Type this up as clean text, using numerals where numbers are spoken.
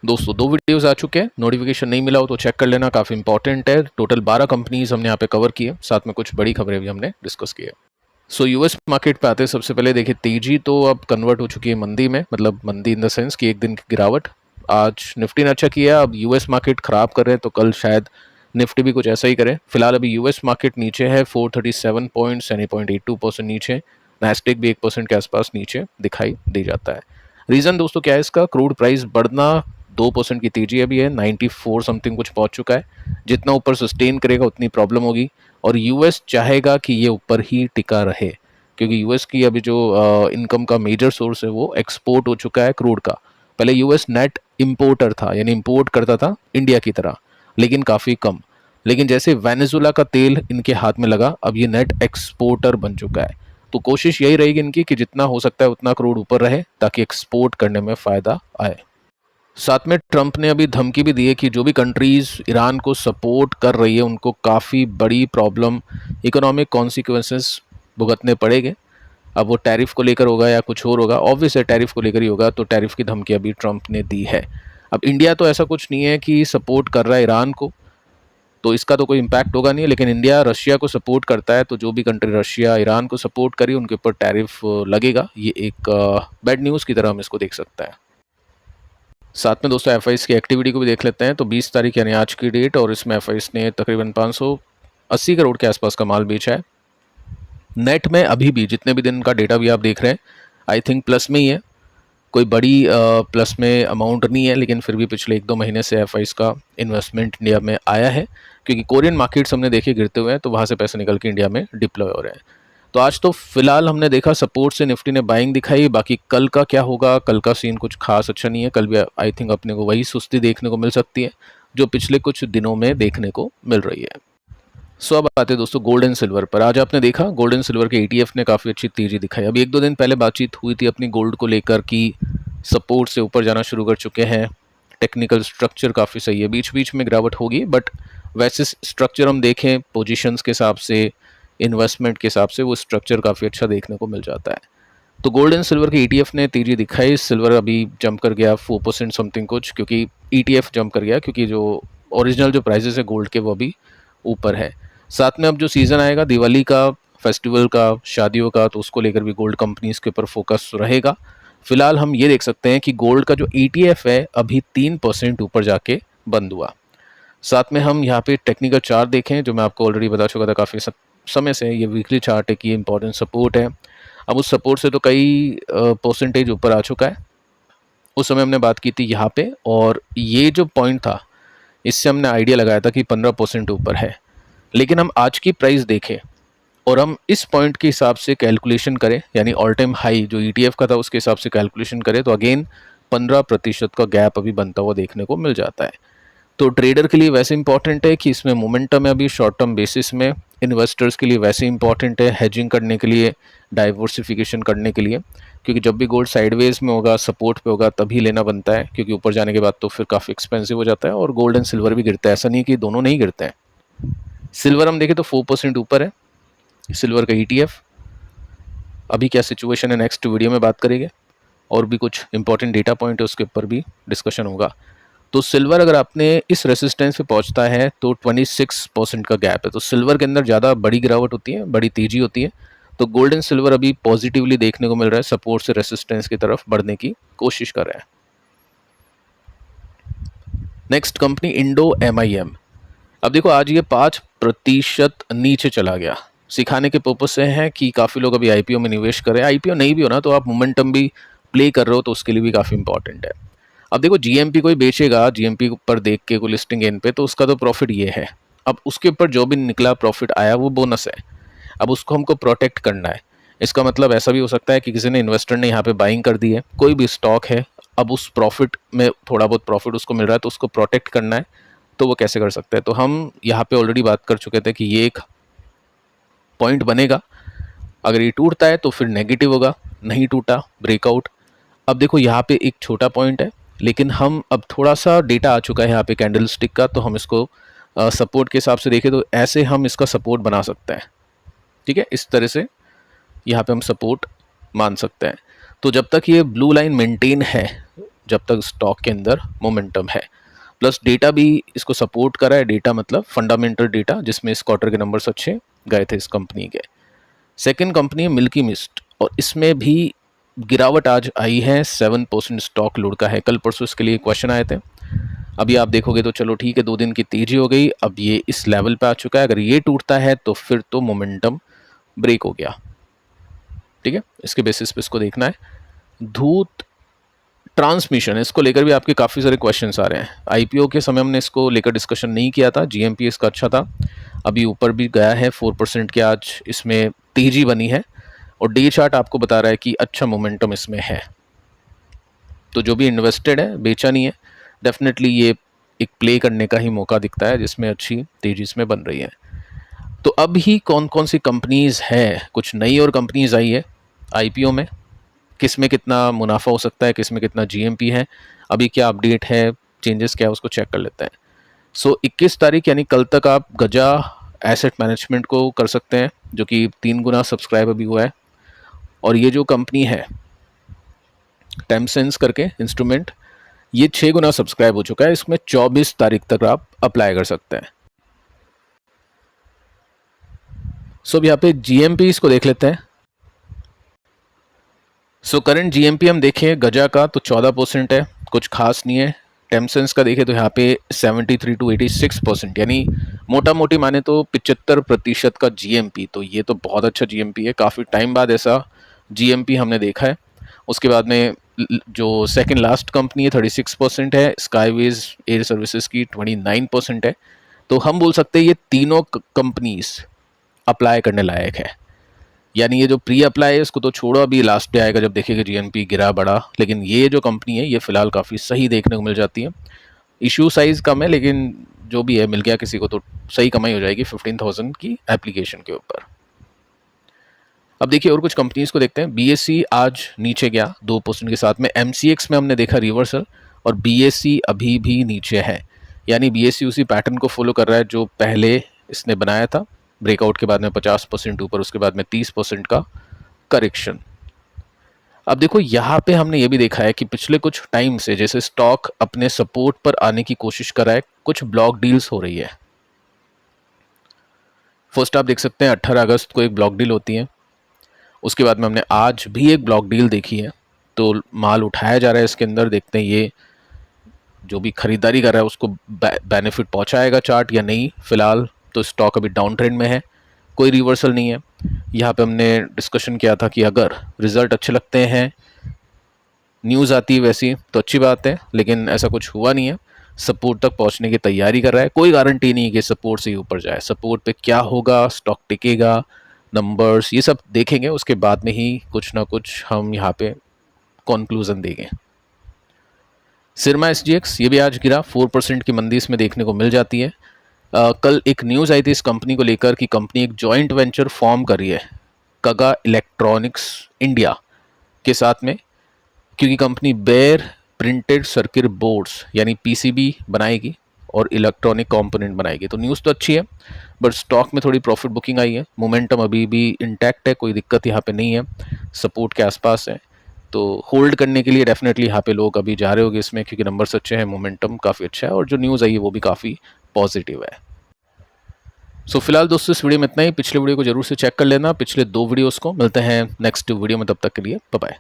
दोस्तों 2 वीडियोस आ चुके हैं, नोटिफिकेशन नहीं मिला हो तो चेक कर लेना, काफ़ी इंपॉर्टेंट है। टोटल 12 कंपनीज हमने यहाँ पे कवर की है, साथ में कुछ बड़ी खबरें भी हमने डिस्कस की है। सो यूएस मार्केट पे आते हैं। सबसे पहले देखिए, तेजी तो अब कन्वर्ट हो चुकी है मंदी में, मतलब मंदी इन द सेंस कि एक दिन की गिरावट। आज निफ्टी ने अच्छा किया, अब यूएस मार्केट खराब कर रहे हैं तो कल शायद निफ्टी भी कुछ ऐसा ही करे। फिलहाल अभी यूएस मार्केट नीचे है 437 पॉइंट्स यानी 0.82% नीचे। नेस्डेक भी 1% के आसपास नीचे दिखाई दे जाता है। रीज़न दोस्तों क्या है इसका? क्रूड प्राइस बढ़ना, 2% की तेजी अभी है, 94 समथिंग कुछ पहुंच चुका है। जितना ऊपर सस्टेन करेगा उतनी प्रॉब्लम होगी, और यूएस चाहेगा कि ये ऊपर ही टिका रहे, क्योंकि यूएस की अभी जो इनकम का मेजर सोर्स है वो एक्सपोर्ट हो चुका है क्रूड का। पहले यूएस नेट इंपोर्टर था, यानी इंपोर्ट करता था इंडिया की तरह, लेकिन काफ़ी कम। लेकिन जैसे वेनेजुला का तेल इनके हाथ में लगा, अब ये नेट एक्सपोर्टर बन चुका है। तो कोशिश यही रहेगी इनकी कि जितना हो सकता है उतना क्रूड ऊपर रहे, ताकि एक्सपोर्ट करने में फ़ायदा आए। साथ में ट्रंप ने अभी धमकी भी दी है कि जो भी कंट्रीज ईरान को सपोर्ट कर रही है उनको काफ़ी बड़ी प्रॉब्लम, इकोनॉमिक कॉन्सिक्वेंसेस भुगतने पड़ेंगे। अब वो टैरिफ को लेकर होगा या कुछ और होगा, ऑब्वियस है टैरिफ को लेकर ही होगा, तो टैरिफ की धमकी अभी ट्रंप ने दी है। अब इंडिया तो ऐसा कुछ नहीं है कि सपोर्ट कर रहा है ईरान को, तो इसका तो कोई इम्पैक्ट होगा नहीं, लेकिन इंडिया रशिया को सपोर्ट करता है, तो जो भी कंट्री रशिया ईरान को सपोर्ट करी उनके ऊपर टैरिफ लगेगा। ये एक बैड न्यूज़ की तरह हम इसको देख सकते हैं। साथ में दोस्तों एफ की एक्टिविटी को भी देख लेते हैं। तो 20 तारीख यानी आज की डेट, और इसमें एफ ने तकरीबन 580 करोड़ के आसपास का माल बेचा है। नेट में अभी भी जितने भी दिन का डेटा भी आप देख रहे हैं, आई थिंक प्लस में ही है, कोई बड़ी प्लस में अमाउंट नहीं है, लेकिन फिर भी पिछले 1-2 महीने से एफ का इन्वेस्टमेंट इंडिया में आया है, क्योंकि कोरियन मार्केट्स हमने देखे गिरते हुए हैं, तो वहाँ से पैसे निकल के इंडिया में डिप्लॉय हो रहे हैं। तो आज तो फिलहाल हमने देखा सपोर्ट से निफ्टी ने बाइंग दिखाई, बाकी कल का क्या होगा, कल का सीन कुछ खास अच्छा नहीं है। कल भी आई थिंक अपने को वही सुस्ती देखने को मिल सकती है जो पिछले कुछ दिनों में देखने को मिल रही है। सो अब आते हैं दोस्तों गोल्ड एंड सिल्वर पर। आज आपने देखा गोल्ड एंड सिल्वर के ईटीएफ ने काफ़ी अच्छी तेजी दिखाई। अभी 1-2 दिन पहले बातचीत हुई थी अपनी गोल्ड को लेकर कि सपोर्ट से ऊपर जाना शुरू कर चुके हैं, टेक्निकल स्ट्रक्चर काफ़ी सही है, बीच बीच में गिरावट होगी, बट वैसे स्ट्रक्चर हम देखें पोजीशंस के हिसाब से, इन्वेस्टमेंट के हिसाब से, वो स्ट्रक्चर काफ़ी अच्छा देखने को मिल जाता है। तो गोल्ड एंड सिल्वर के ईटीएफ ने तेजी दिखाई। सिल्वर अभी जंप कर गया 4% समथिंग कुछ, क्योंकि ईटीएफ जंप कर गया, क्योंकि जो ओरिजिनल जो प्राइजेस है गोल्ड के वो अभी ऊपर है। साथ में अब जो सीज़न आएगा दिवाली का, फेस्टिवल का, शादियों का, तो उसको लेकर भी गोल्ड कंपनीज़ के ऊपर फोकस रहेगा। फिलहाल हम ये देख सकते हैं कि गोल्ड का जो ईटीएफ है अभी 3% ऊपर जाके बंद हुआ। साथ में हम यहाँ पे टेक्निकल चार्ट देखें, जो मैं आपको ऑलरेडी बता चुका था काफ़ी समय से, ये वीकली चार्ट है कि ये इंपॉर्टेंट सपोर्ट है। अब उस सपोर्ट से तो कई परसेंटेज ऊपर आ चुका है। उस समय हमने बात की थी यहाँ पे, और ये जो पॉइंट था इससे हमने आइडिया लगाया था कि 15% ऊपर है। लेकिन हम आज की प्राइस देखें और हम इस पॉइंट के हिसाब से कैलकुलेशन करें, यानी ऑल टाइम हाई जो ईटीएफ का था उसके हिसाब से कैलकुलेशन करें, तो अगेन 15% का गैप अभी बनता हुआ देखने को मिल जाता है। तो ट्रेडर के लिए वैसे इंपॉर्टेंट है कि इसमें मोमेंटम है अभी शॉर्ट टर्म बेसिस में, इन्वेस्टर्स के लिए वैसे इंपॉर्टेंट है हेजिंग करने के लिए, डाइवर्सिफिकेशन करने के लिए, क्योंकि जब भी गोल्ड साइडवेज में होगा, सपोर्ट पे होगा, तभी लेना बनता है, क्योंकि ऊपर जाने के बाद तो फिर काफ़ी एक्सपेंसिव हो जाता है, और गोल्ड एंड सिल्वर भी गिरता है, ऐसा नहीं कि दोनों नहीं गिरते हैं। सिल्वर हम देखें तो 4% ऊपर है सिल्वर का ईटीएफ। अभी क्या सिचुएशन है नेक्स्ट वीडियो में बात करेंगे, और भी कुछ इंपॉर्टेंट डेटा पॉइंट है उसके ऊपर भी डिस्कशन होगा। तो सिल्वर अगर आपने इस रेसिस्टेंस पे पहुंचता है तो 26% का गैप है, तो सिल्वर के अंदर ज़्यादा बड़ी गिरावट होती है, बड़ी तेजी होती है। तो गोल्ड एंड सिल्वर अभी पॉजिटिवली देखने को मिल रहा है, सपोर्ट से रेसिस्टेंस की तरफ बढ़ने की कोशिश कर रहे हैं। Next company Indo MIM. अब देखो आज ये 5% नीचे चला गया। सिखाने के पर्पज से है कि काफ़ी लोग अभी आईपीओ में निवेश करें, आईपीओ नहीं भी हो ना तो आप मोमेंटम भी प्ले कर रहे हो, तो उसके लिए भी काफ़ी इंपॉर्टेंट है। अब देखो जीएमपी कोई बेचेगा, जीएमपी पर देख के कोई लिस्टिंग गेन पे, तो उसका तो प्रॉफिट ये है। अब उसके ऊपर जो भी निकला प्रॉफिट आया वो बोनस है, अब उसको हमको प्रोटेक्ट करना है। इसका मतलब ऐसा भी हो सकता है कि किसी ने इन्वेस्टर ने यहाँ पे बाइंग कर दी है, कोई भी स्टॉक है, अब उस प्रॉफिट में थोड़ा बहुत प्रॉफिट उसको मिल रहा है, तो उसको प्रोटेक्ट करना है। तो वो कैसे कर सकते हैं? तो हम यहाँ पे ऑलरेडी बात कर चुके थे कि ये एक पॉइंट बनेगा, अगर ये टूटता है तो फिर नेगेटिव होगा, नहीं टूटा ब्रेकआउट। अब देखो यहाँ पे एक छोटा पॉइंट है, लेकिन हम अब थोड़ा सा डेटा आ चुका है यहाँ पे कैंडल स्टिक का, तो हम इसको सपोर्ट के हिसाब से देखें तो ऐसे हम इसका सपोर्ट बना सकते हैं। ठीक है, इस तरह से यहाँ पे हम सपोर्ट मान सकते हैं। तो जब तक ये ब्लू लाइन मेंटेन है, जब तक स्टॉक के अंदर मोमेंटम है। प्लस डेटा भी इसको सपोर्ट कर रहा है। डेटा मतलब फंडामेंटल डेटा, जिसमें इस क्वार्टर के नंबर्स अच्छे गए थे इस कंपनी के। सेकंड कंपनी है मिल्की मिस्ट, और इसमें भी गिरावट आज आई है। 7% स्टॉक लुढ़का है। कल परसों इसके लिए क्वेश्चन आए थे। अभी आप देखोगे तो चलो ठीक है, 2 दिन की तेजी हो गई, अब ये इस लेवल पे आ चुका है। अगर ये टूटता है तो फिर तो मोमेंटम ब्रेक हो गया। ठीक है, इसके बेसिस पे इसको देखना है। धूत ट्रांसमिशन, इसको लेकर भी आपके काफ़ी सारे क्वेश्चंस आ रहे हैं। आईपीओ के समय हमने इसको लेकर डिस्कशन नहीं किया था। जीएमपी इसका अच्छा था, अभी ऊपर भी गया है 4% के, आज इसमें तेजी बनी है और डे चार्ट आपको बता रहा है कि अच्छा मोमेंटम इसमें है। तो जो भी इन्वेस्टेड है, बेचा नहीं है, डेफिनेटली ये एक प्ले करने का ही मौका दिखता है जिसमें अच्छी तेजी इसमें बन रही है। तो अब ही कौन कौन सी कंपनीज़ है, कुछ नई और कंपनीज़ आई है आईपीओ में, किस में कितना मुनाफा हो सकता है, किस में कितना जीएमपी है, अभी क्या अपडेट है, चेंजेस क्या है, उसको चेक कर लेते हैं। सो 21 तारीख यानी कल तक आप गजा एसेट मैनेजमेंट को कर सकते हैं, जो कि 3 गुना सब्सक्राइब अभी हुआ है। और ये जो कंपनी है टेमसेंस करके इंस्ट्रूमेंट, ये 6 गुना सब्सक्राइब हो चुका है। इसमें 24 तारीख तक आप अप्लाई कर सकते हैं। सो अब यहाँ पे जीएमपी इसको देख लेते हैं। सो करंट जीएमपी हम देखें गजा का तो 14% है, कुछ खास नहीं है। टेमसेंस का देखें तो यहाँ पे 73 to 86%, यानी मोटा मोटी माने तो 75% का जीएमपी। तो ये तो बहुत अच्छा जीएमपी है, काफ़ी टाइम बाद ऐसा जीएमपी हमने देखा है। उसके बाद में जो सेकंड लास्ट कंपनी है 36% है, स्काईवेज एयर सर्विसेज की 29% है। तो हम बोल सकते हैं ये तीनों कंपनीज अप्लाई करने लायक है। यानी ये जो प्री अप्लाई है इसको तो छोड़ो, अभी लास्ट डे आएगा जब देखेगा जीएमपी गिरा बढ़ा, लेकिन ये जो कंपनी है ये फिलहाल काफ़ी सही देखने को मिल जाती है। इशू साइज़ कम है, लेकिन जो भी है मिल गया किसी को तो सही कमाई हो जाएगी 15,000 की एप्लीकेशन के ऊपर। अब देखिए और कुछ कंपनीज को देखते हैं। बीएससी आज नीचे गया 2% के साथ में। एमसीएक्स में हमने देखा रिवर्सल, और बीएससी अभी भी नीचे है। यानी बीएससी उसी पैटर्न को फॉलो कर रहा है जो पहले इसने बनाया था। ब्रेकआउट के बाद में 50% ऊपर, उसके बाद में 30% का करेक्शन। अब देखो यहाँ पे हमने ये भी देखा है कि पिछले कुछ टाइम से जैसे स्टॉक अपने सपोर्ट पर आने की कोशिश कर रहा है, कुछ ब्लॉक डील्स हो रही है। फर्स्ट आप देख सकते हैं 18 अगस्त को एक ब्लॉक डील होती है, उसके बाद में हमने आज भी एक ब्लॉक डील देखी है। तो माल उठाया जा रहा है इसके अंदर, देखते हैं ये जो भी खरीदारी कर रहा है उसको बेनिफिट पहुंचाएगा चार्ट या नहीं। फिलहाल तो स्टॉक अभी डाउन ट्रेंड में है, कोई रिवर्सल नहीं है। यहाँ पे हमने डिस्कशन किया था कि अगर रिजल्ट अच्छे लगते हैं, न्यूज़ आती है वैसी तो अच्छी बात है, लेकिन ऐसा कुछ हुआ नहीं है। सपोर्ट तक पहुंचने की तैयारी कर रहा है, कोई गारंटी नहीं है कि सपोर्ट से ही ऊपर जाए। सपोर्ट पे क्या होगा, स्टॉक टिकेगा, नंबर्स, ये सब देखेंगे, उसके बाद में ही कुछ ना कुछ हम यहाँ पे कंक्लूजन देंगे। सिरमा एसजीएक्स ये भी आज गिरा, 4% की मंदी इसमें देखने को मिल जाती है। कल एक न्यूज़ आई थी इस कंपनी को लेकर कि कंपनी एक जॉइंट वेंचर फॉर्म कर रही है कगा इलेक्ट्रॉनिक्स इंडिया के साथ में, क्योंकि company bare printed circuit boards यानी पीसीबी बनाएगी और इलेक्ट्रॉनिक कंपोनेंट बनाएगी। तो न्यूज़ तो अच्छी है, बट स्टॉक में थोड़ी प्रॉफिट बुकिंग आई है। मोमेंटम अभी भी इंटैक्ट है, कोई दिक्कत यहाँ पे नहीं है, सपोर्ट के आसपास है। तो होल्ड करने के लिए डेफिनेटली यहाँ पे लोग अभी जा रहे होंगे इसमें, क्योंकि नंबर्स अच्छे हैं, मोमेंटम काफ़ी अच्छा है और जो न्यूज़ आई है वो भी काफ़ी पॉजिटिव है। सो फिलहाल दोस्तों इस वीडियो में इतना ही। पिछले वीडियो को जरूर से चेक कर लेना, पिछले 2 वीडियोस को। मिलते हैं नेक्स्ट वीडियो में, तब तक के लिए बाय बाय।